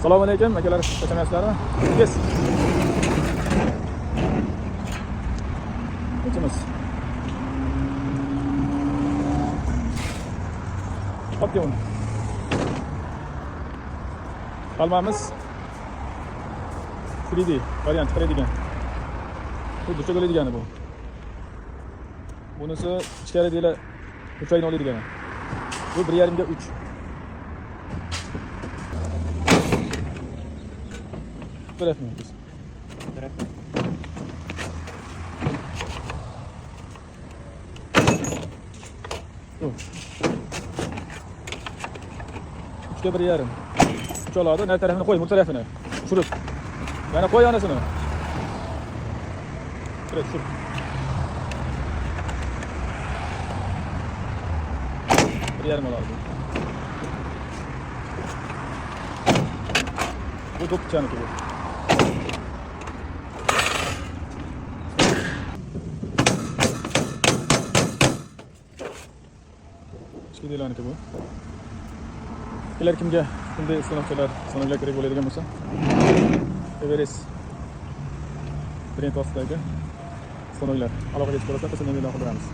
Assalomu alaykum akalar, qachonasizlarmi? Yes. O'timiz. Qopga uni. Qalbamiz 3D variant qiladigan. Bu burchak oladigani bu. Bunisi ichkari dela burchakni oladigani. Bu 1.5 ga 3. Tarafni biz. Tarafni. Bu. 3 ga 1.5. Uch oladi. Nari tarafini qo'y, bu tarafini. Tushirib. Yana qo'y anasini. Tushir, tushir. Bir yarım oladi. Bu dokçanıki bu. İçki değil aniki bu. Kelar kimga bunday istinovchilar sinovlar kerak bo'ladigan bo'lsa, Everest brend ostidagi sinovlar aloqaga chiqib qolsa, biz uni e'lon qilamiz.